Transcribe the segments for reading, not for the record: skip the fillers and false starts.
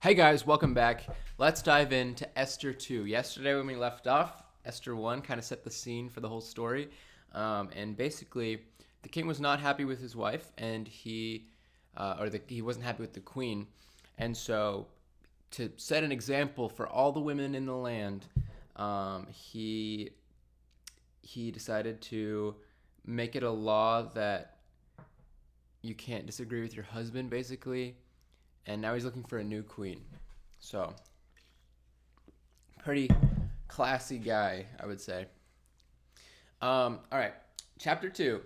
Hey guys, welcome back. Let's dive into Esther 2. Yesterday, when we left off, Esther 1 kind of set the scene for the whole story. And basically, the king was not happy with his wife, and he wasn't happy with the queen. And so, to set an example for all the women in the land, he decided to make it a law that you can't disagree with your husband, basically, and now he's looking for a new queen. So, pretty classy guy, I would say. All right, chapter 2.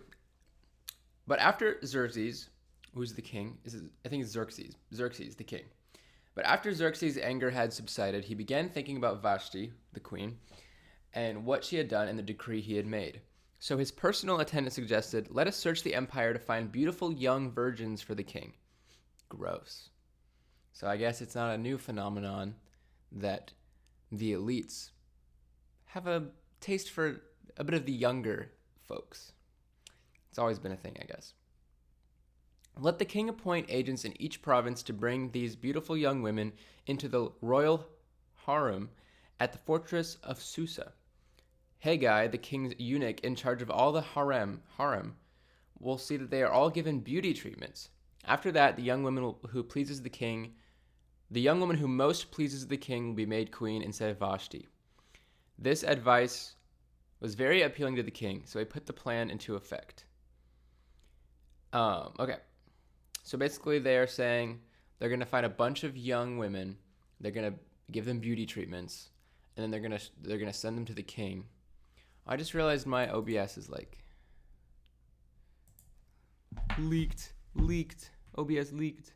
But after Xerxes, who's the king? I think it's Xerxes. Xerxes, the king. But after Xerxes' anger had subsided, he began thinking about Vashti, the queen, and what she had done and the decree he had made. So his personal attendant suggested, "Let us search the empire to find beautiful young virgins for the king." Gross. So I guess it's not a new phenomenon that the elites have a taste for a bit of the younger folks. It's always been a thing, I guess. Let the king appoint agents in each province to bring these beautiful young women into the royal harem at the fortress of Susa. Haggai, the king's eunuch in charge of all the harem, will see that they are all given beauty treatments. After that, the young woman who most pleases the king will be made queen instead of Vashti. This advice was very appealing to the king, so he put the plan into effect. Okay. So basically they are saying they're going to find a bunch of young women, they're going to give them beauty treatments, and then they're going to send them to the king. I just realized my OBS is like leaked. OBS leaked.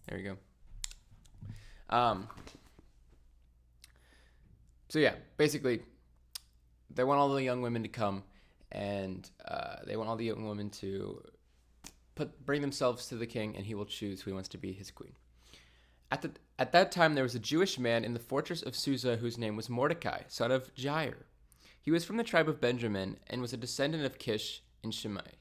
There we go. So yeah, basically, they want all the young women to come, and they want all the young women to bring themselves to the king, and he will choose who he wants to be his queen. At that time, there was a Jewish man in the fortress of Susa whose name was Mordecai, son of Jair. He was from the tribe of Benjamin and was a descendant of Kish and Shimei.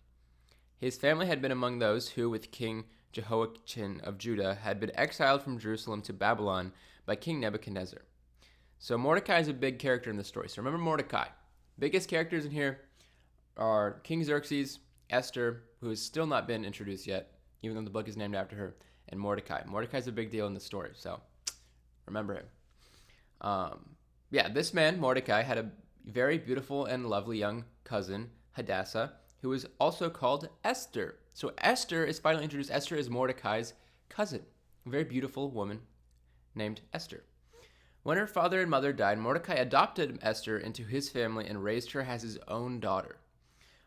His family had been among those who, with King Jehoiachin of Judah, had been exiled from Jerusalem to Babylon by King Nebuchadnezzar. So Mordecai is a big character in the story. So remember Mordecai. Biggest characters in here are King Xerxes, Esther, who has still not been introduced yet, even though the book is named after her, and Mordecai. Mordecai's a big deal in the story, so remember him. This man, Mordecai, had a very beautiful and lovely young cousin, Hadassah, who was also called Esther. So Esther is finally introduced. Esther is Mordecai's cousin, a very beautiful woman named Esther. When her father and mother died, Mordecai adopted Esther into his family and raised her as his own daughter.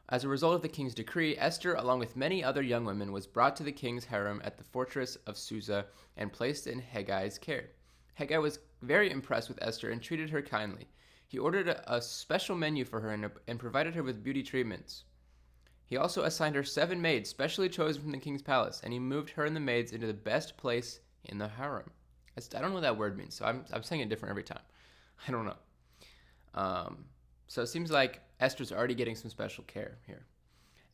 As a result of the king's decree, Esther, along with many other young women, was brought to the king's harem at the fortress of Susa and placed in Haggai's care. Haggai was very impressed with Esther and treated her kindly. He ordered a special menu for her and provided her with beauty treatments. He also assigned her 7 maids, specially chosen from the king's palace, and he moved her and the maids into the best place in the harem. I don't know what that word means, so I'm saying it different every time. I don't know. So it seems like Esther's already getting some special care here.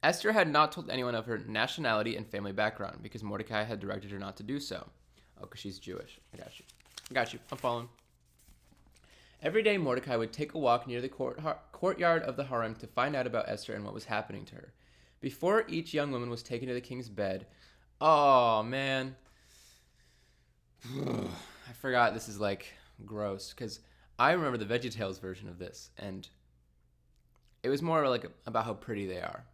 Esther had not told anyone of her nationality and family background because Mordecai had directed her not to do so. Oh, because she's Jewish. I got you. I'm following. Every day, Mordecai would take a walk near the courtyard of the harem to find out about Esther and what was happening to her. Before each young woman was taken to the king's bed, oh man, I forgot this is like gross because I remember the VeggieTales version of this, and it was more like about how pretty they are,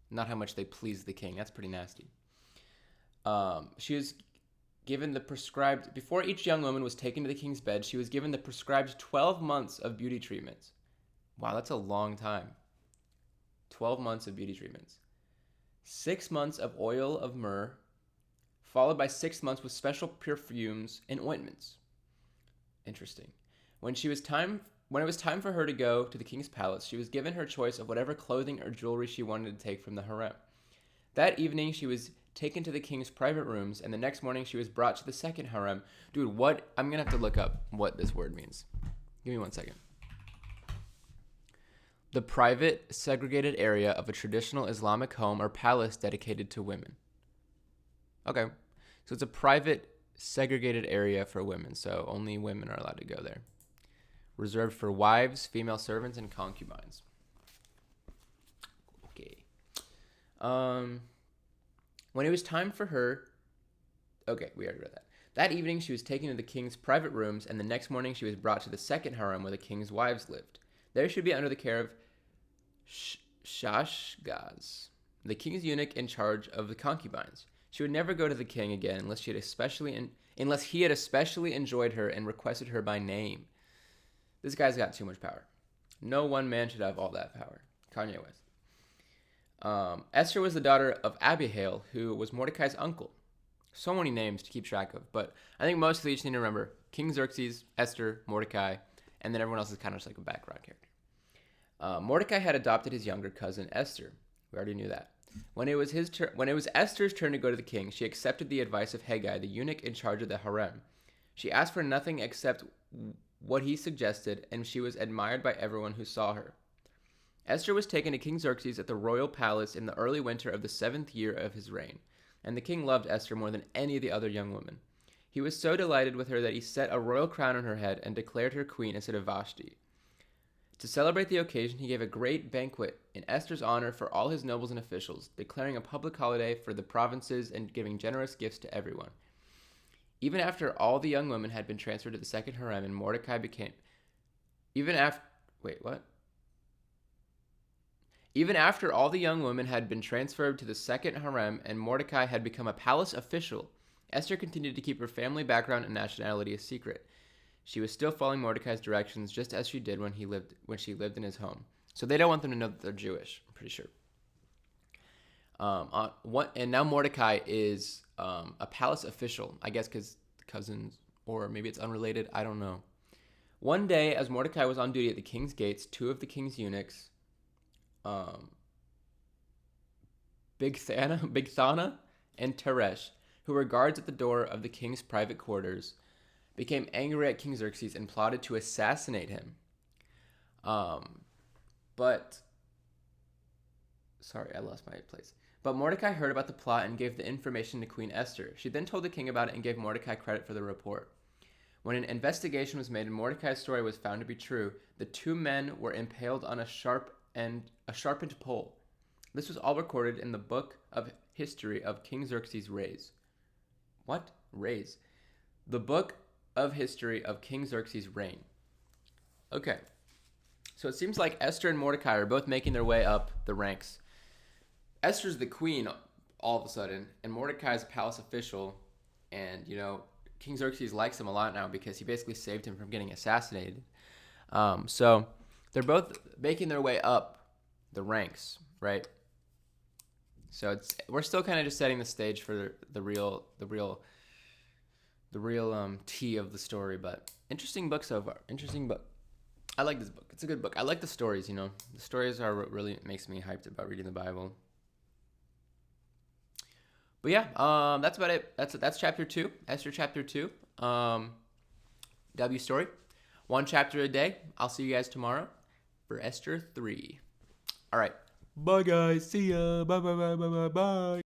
not how much they please the king. That's pretty nasty. She was given before each young woman was taken to the king's bed, she was given the prescribed 12 months of beauty treatments. Wow, that's a long time. 12 months of beauty treatments. 6 months of oil of myrrh, followed by 6 months with special perfumes and ointments. Interesting. When it was time for her to go to the king's palace, she was given her choice of whatever clothing or jewelry she wanted to take from the harem. That evening, she was taken to the king's private rooms, and the next morning she was brought to the second harem. Dude, what? I'm going to have to look up what this word means. Give me 1 second. The private, segregated area of a traditional Islamic home or palace dedicated to women. Okay. So it's a private, segregated area for women, so only women are allowed to go there. Reserved for wives, female servants, and concubines. Okay. When it was time for her... Okay, we already read that. That evening, she was taken to the king's private rooms, and the next morning she was brought to the second harem where the king's wives lived. There she would be under the care of Shashgaz, the king's eunuch in charge of the concubines. She would never go to the king again unless he had especially enjoyed her and requested her by name. This guy's got too much power. No one man should have all that power. Kanye West. Esther was the daughter of Abihail, who was Mordecai's uncle. So many names to keep track of, but I think most of you just need to remember King Xerxes, Esther, Mordecai, and then everyone else is kind of just like a background character. Mordecai had adopted his younger cousin Esther. We already knew that. When it was Esther's turn to go to the king, she accepted the advice of Haggai, the eunuch in charge of the harem. She asked for nothing except what he suggested, and she was admired by everyone who saw her. Esther was taken to King Xerxes at the royal palace in the early winter of the 7th year of his reign, and the king loved Esther more than any of the other young women. He was so delighted with her that he set a royal crown on her head and declared her queen instead of Vashti. To celebrate the occasion, he gave a great banquet in Esther's honor for all his nobles and officials, declaring a public holiday for the provinces and giving generous gifts to everyone. Even after all the young women had been transferred to the second harem and Mordecai became... Even after all the young women had been transferred to the second harem and Mordecai had become a palace official, Esther continued to keep her family background and nationality a secret. She was still following Mordecai's directions just as she did when she lived in his home. So they don't want them to know that they're Jewish, I'm pretty sure. And now Mordecai is a palace official, I guess because cousins, or maybe it's unrelated, I don't know. One day, as Mordecai was on duty at the king's gates, two of the king's eunuchs, Bigthana and Teresh, who were guards at the door of the king's private quarters, became angry at King Xerxes and plotted to assassinate him. Sorry, I lost my place. But Mordecai heard about the plot and gave the information to Queen Esther. She then told the king about it and gave Mordecai credit for the report. When an investigation was made and Mordecai's story was found to be true, the two men were impaled on a sharpened pole. This was all recorded in the book of history of King Xerxes' reign. What? Reign. The book of history of King Xerxes' reign. Okay. So it seems like Esther and Mordecai are both making their way up the ranks. Esther's the queen all of a sudden, and Mordecai's a palace official, and, King Xerxes likes him a lot now because he basically saved him from getting assassinated. So they're both making their way up the ranks, right? So we're still kind of just setting the stage for the real tea of the story, but interesting book so far. Interesting book. I like this book. It's a good book. I like the stories, The stories are what really makes me hyped about reading the Bible. But yeah, that's about it. That's chapter 2, Esther chapter 2. W story. 1 chapter a day. I'll see you guys tomorrow for Esther 3. All right. Bye guys. See ya. Bye bye bye bye bye bye.